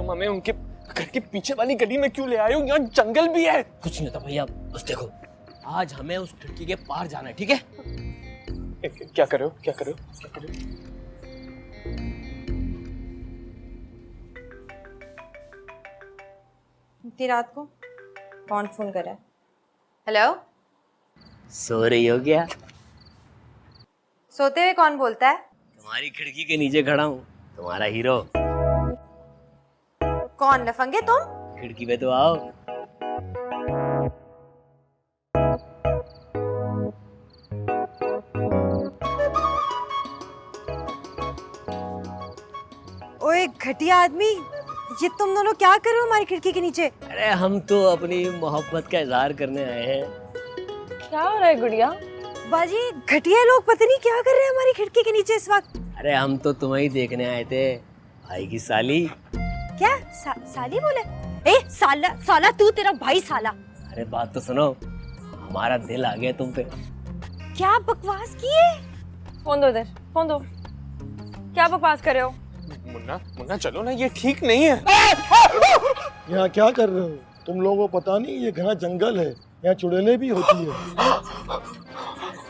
तुम हमें उनके घर के पीछे वाली गली में क्यों ले आए हो? यहाँ जंगल भी है। कुछ नहीं था भैया, बस देखो आज हमें उस खिड़की के पार जाना है, ठीक है? क्या कर रहे हो? क्या कर रहे हो? क्या कर रहे हो? इतनी रात को कौन फोन कर रहा है? हेलो, सो रही हो क्या? सोते हुए कौन बोलता है? तुम्हारी खिड़की के नीचे खड़ा हूँ, तुम्हारा हीरो। कौन लफंगे तुम? खिड़की पे तो आओ। ओए घटिया आदमी, ये तुम दोनों क्या कर रहे हो हमारी खिड़की के नीचे? अरे हम तो अपनी मोहब्बत का इजहार करने आए हैं। क्या हो रहा है गुड़िया? बाजी, घटिया लोग पता नहीं क्या कर रहे हैं हमारी खिड़की के नीचे इस वक्त। अरे हम तो तुम्हें ही देखने आए थे, भाई की साली। क्या साली बोले? ए साला साला, तू तेरा भाई साला। अरे बात तो सुनो, हमारा दिल आ गया तुम पे। क्या बकवास की है? फोन दो इधर, फोन दो। क्या बकवास कर रहे हो? मुन्ना मुन्ना चलो ना, ये ठीक नहीं है। यहाँ क्या कर रहे हो? तुम लोगों को पता नहीं ये घना जंगल है, यहाँ चुड़ैलें भी होती है।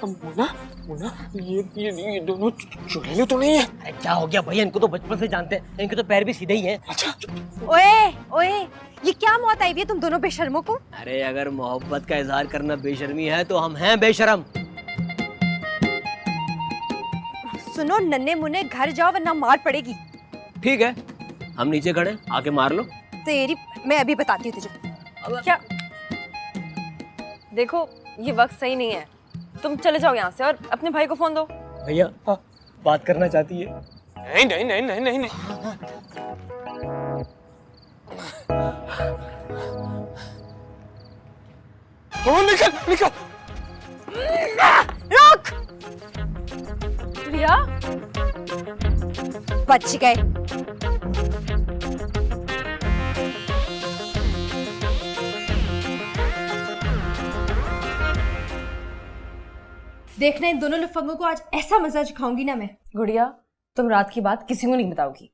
मुन्ना मुन्ना ये दोनों चुड़ैले तो नहीं है? अरे क्या हो गया भैया, इनको तो बचपन से जानते हैं, इनके तो पैर भी सीधे ही हैं। अच्छा ओए ओए, ये क्या मौत आई हुई है तुम दोनों बेशर्मों को? अरे अगर मोहब्बत का इजहार करना बेशर्मी है तो हम हैं बेशर्म। सुनो नन्हे मुन्ने, घर जाओ वरना मार पड़ेगी। ठीक है, हम नीचे खड़े, आके मार लो। तेरी मैं अभी बताती हूँ तुझे। क्या? देखो ये वक्त सही नहीं है, तुम चले जाओ यहाँ से और अपने भाई को फोन दो। भैया बात करना चाहती है। नहीं नहीं नहीं नहीं नहीं, नहीं। ओ निकल निकल। रुक, गुड़िया बच गए। देखना इन दोनों लफंगों को आज ऐसा मजा दिखाऊंगी ना मैं। गुड़िया, तुम रात की बात किसी को नहीं बताओगी।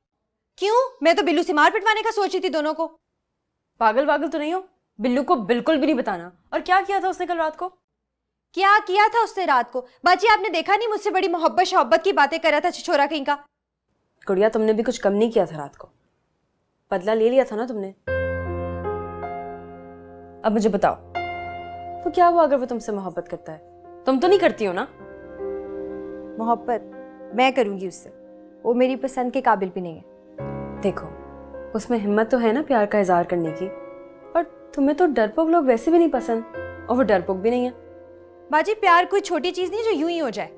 क्यों? मैं तो बिल्लू से मार पिटवाने का सोच रही थी दोनों को। पागल वागल तो नहीं हो? बिल्लू को बिल्कुल भी नहीं बताना। और क्या किया था उसने कल रात को? क्या किया था उसने रात को? बाजी आपने देखा नहीं, मुझसे बड़ी मोहब्बत की बातें कर रहा था छिछोरा कहीं का। गुड़िया, तुमने भी कुछ कम नहीं किया था रात को, बदला ले लिया था ना तुमने। अब मुझे बताओ, तो क्या हुआ अगर वो तुमसे मोहब्बत करता है? तुम तो नहीं करती हो ना? मोहब्बत मैं करूंगी उससे, वो मेरी पसंद के काबिल भी नहीं है। देखो, उसमें हिम्मत तो है ना प्यार का इजहार करने की, और तुम्हें तो डरपोक लोग वैसे भी नहीं पसंद, और वो डरपोक भी नहीं है। बाजी प्यार कोई छोटी चीज नहीं जो यूं ही हो जाए।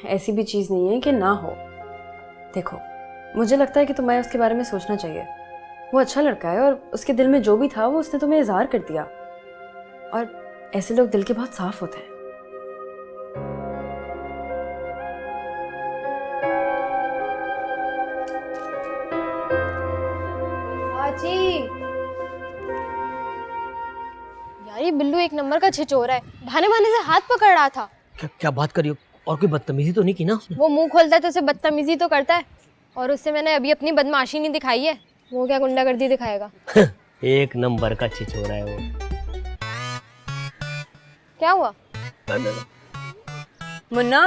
ऐसी भी चीज नहीं है कि ना हो। देखो, मुझे लगता है कि तुम्हें उसके बारे में सोचना चाहिए। वो अच्छा लड़का है और उसके दिल में जो भी था वो उसने तुम्हें इजहार कर दिया, और ऐसे लोग दिल के बहुत साफ होते हैं। बाजी यार ये बिल्लू एक नंबर का छिचोरा है, बहाने बहाने से हाथ पकड़ रहा था। क्या बात करियो, और कोई बदतमीजी तो नहीं की ना उसने? वो मुंह खोलता है तो उसे बदतमीजी तो करता है, और उससे मैंने अभी अपनी बदमाशी नहीं दिखाई है, वो क्या गुंडागर्दी दिखाएगा। एक नंबर का छिछोरा है वो। क्या हुआ? मुन्ना,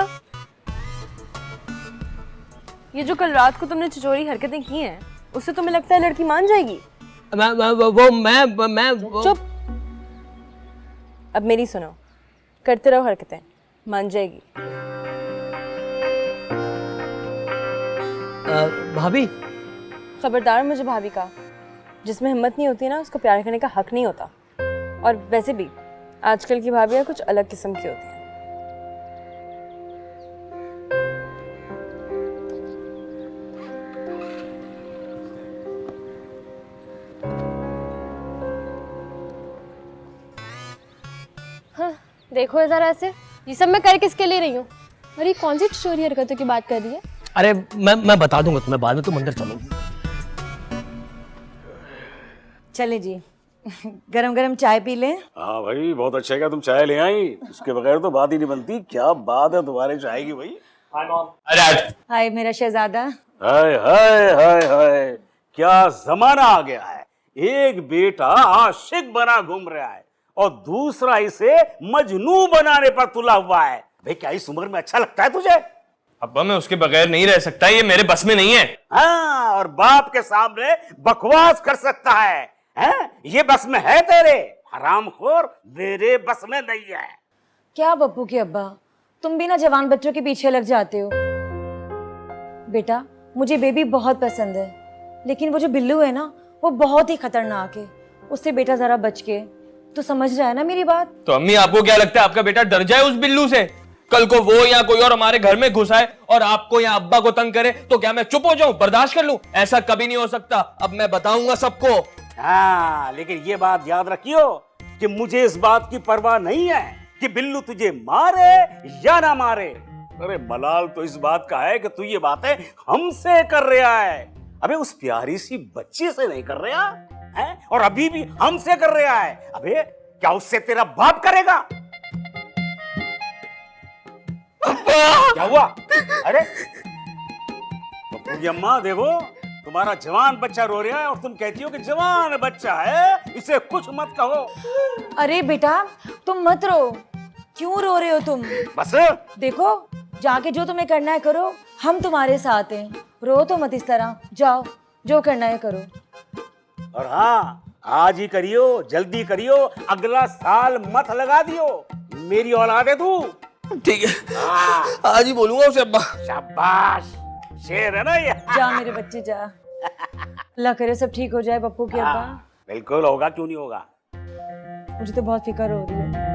ये जो कल रात को तुमने छिचोरी हरकतें की हैं, उससे तुम्हें लगता है लड़की मान जाएगी? चुप। अब मेरी सुनो, करते रहो हरकतें, मान जाएगी। भाभी, खबरदार मुझे भाभी का। जिसमें हिम्मत नहीं होती ना, उसको प्यार करने का हक नहीं होता। और वैसे भी आजकल की भाभियां कुछ अलग किस्म की होती हैं। हाँ, देखो जरा ऐसे, ये सब मैं कर किसके लिए रही हूँ? और ये कौन सी चोरी हरकतों की बात कर रही है? अरे मैं बता दूंगा तुम्हें बाद में, तुम अंदर चलो। चले जी, गरम गरम चाय पी लें। हाँ भाई, बहुत अच्छा है कि तुम चाय ले आई, इसके बगैर तो बात ही नहीं बनती। क्या बात है तुम्हारे चाय की भाई। हाय मेरा शहजादा। हाय हाय हाय हाय, क्या जमाना आ गया है। एक बेटा आशिक बना घूम रहा है और दूसरा इसे मजनू बनाने पर तुला हुआ है। भाई क्या इस उम्र में अच्छा लगता है तुझे? अब्बा मैं उसके बगैर नहीं रह सकता, ये मेरे बस में नहीं है। हाँ, और बाप के सामने बकवास कर सकता है, हैं? ये बस में है तेरे? हरामखोर, मेरे बस में नहीं है। क्या पप्पू के अब्बा, तुम भी ना जवान बच्चों के पीछे लग जाते हो। बेटा मुझे बेबी बहुत पसंद है, लेकिन वो जो बिल्लू है ना वो बहुत ही खतरनाक है। उससे बेटा जरा बच के, तो समझ रहा है ना मेरी बात? तो अम्मी आपको क्या लगता है आपका बेटा डर जाए उस बिल्लू से? कल को वो या कोई और हमारे घर में घुस आए और आपको या अब्बा को तंग करे तो क्या मैं चुप हो जाऊं, बर्दाश्त कर लूं? ऐसा कभी नहीं हो सकता। अब मैं बताऊंगा सबको। हाँ, लेकिन ये बात याद रखियो कि मुझे इस बात की परवाह नहीं है कि बिल्लू तुझे मारे या ना मारे। अरे मलाल तो इस बात का है कि तू ये बातें हमसे कर रहा है। अबे उस प्यारी सी बच्ची से नहीं कर रहा है, और अभी भी हमसे कर रहा है। अबे क्या उससे तेरा बाप करेगा? क्या हुआ? अरे पप्पू अम्मा देखो, तुम्हारा जवान बच्चा रो रहा है और तुम कहती हो कि जवान बच्चा है, इसे कुछ मत कहो। अरे बेटा तुम मत रो, क्यों रो रहे हो तुम? बस देखो जाके जो तुम्हें करना है करो, हम तुम्हारे साथ हैं। रो तो मत इस तरह, जाओ जो करना है करो। और हाँ, आज ही करियो, जल्दी करियो, अगला साल मत लगा दियो। मेरी औलाद है तू। ठीक है, आज ही बोलूंगा उसे अब्बा। शाबाश, शेर है ना ये। जा मेरे बच्चे जा, अल्लाह करे सब ठीक हो जाए पप्पू के अब्बा। बिल्कुल होगा, क्यों नहीं होगा। मुझे तो बहुत फिक्र हो रही है।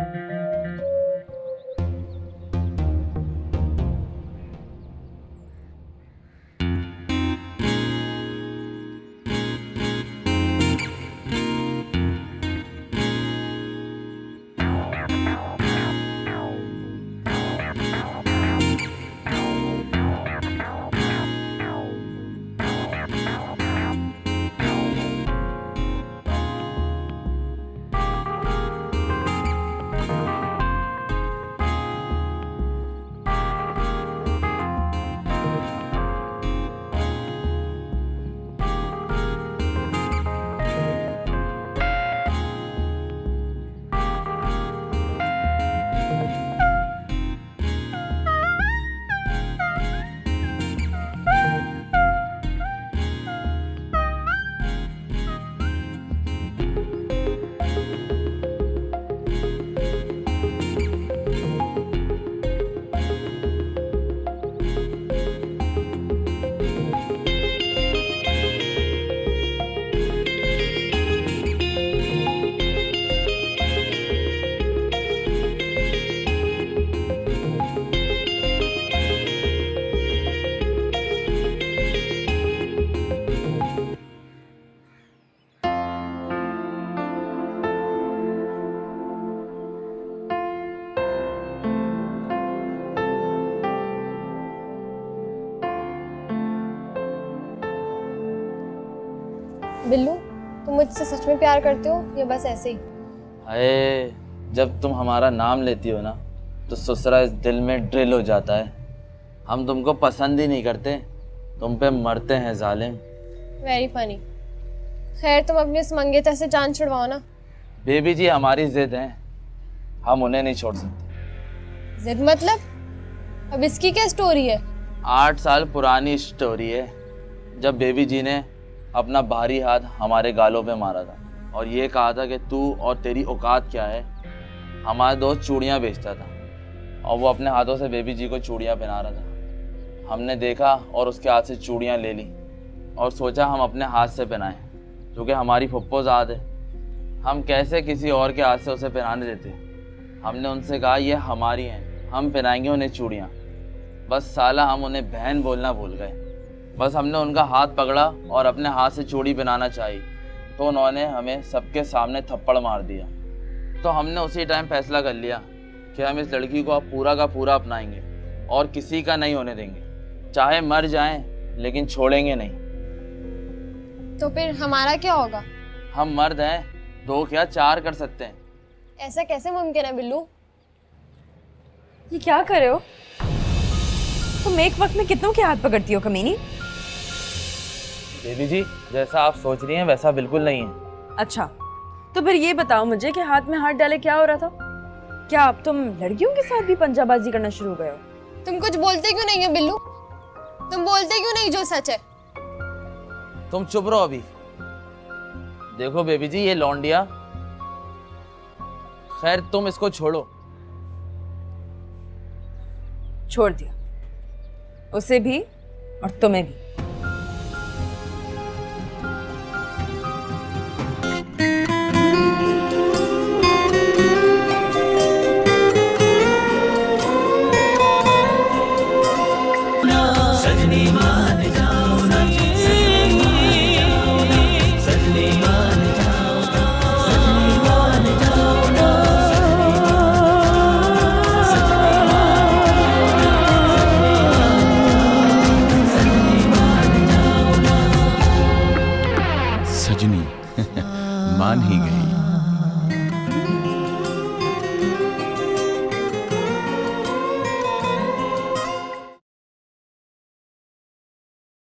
बिल्लू तुम मुझसे सच में प्यार करते हो या बस ऐसे ही? अरे जब तुम हमारा नाम लेती हो ना तो ससुरा इस दिल में ड्रिल हो जाता है। हम तुमको पसंद ही नहीं करते, तुम पे मरते हैं जालिम। Very funny. खैर तुम अपने इस मंगेतर से जान छुड़वाओ ना। बेबी जी हमारी जिद है, हम उन्हें नहीं छोड़ सकते। जिद मतलब? अब इसकी क्या स्टोरी है? 8 साल पुरानी स्टोरी है, जब बेबी जी ने अपना भारी हाथ हमारे गालों पे मारा था और ये कहा था कि तू और तेरी औकात क्या है। हमारा दोस्त चूड़ियाँ बेचता था और वो अपने हाथों से बेबी जी को चूड़ियाँ पहना रहा था। हमने देखा और उसके हाथ से चूड़ियाँ ले ली और सोचा हम अपने हाथ से पहनाएं, क्योंकि हमारी फुप्पोज़ाद है, हम कैसे किसी और के हाथ से उसे पहनाने देते। हमने उनसे कहा ये हमारी हैं, हम पहनाएंगे उन्हें चूड़ियाँ। बस साला हम उन्हें बहन बोलना भूल गए। बस हमने उनका हाथ पकड़ा और अपने हाथ से चूड़ी पहनाना चाहिए तो उन्होंने हमें सबके सामने थप्पड़ मार दिया। तो हमने उसी टाइम फैसला कर लिया कि हम इस लड़की को अब पूरा का पूरा अपनाएंगे और किसी का नहीं होने देंगे, चाहे मर जाएं लेकिन छोड़ेंगे नहीं। तो फिर हमारा क्या होगा? हम मर्द हैं, 2 क्या 4 कर सकते हैं। ऐसा कैसे मुमकिन है बिल्लू? ये क्या कर रहे हो तुम? एक वक्त में कितनों के हाथ पकड़ती हो कमीनी? बेबी जी, जैसा आप सोच रही हैं वैसा बिल्कुल नहीं है। अच्छा, तो फिर ये बताओ मुझे कि हाथ में हाथ डाले क्या हो रहा था? क्या अब तुम लड़कियों के साथ भी पंजाबाजी करना शुरू हो गए हो? तुम कुछ बोलते क्यों नहीं हो बिल्लू? तुम बोलते क्यों नहीं जो सच है? तुम चुप रहो अभी। देखो बेबी जी, ये लौंडिया, खैर तुम इसको छोड़ो। छोड़ दिया, उसे भी और तुम्हें भी। सजनी मान ही गई।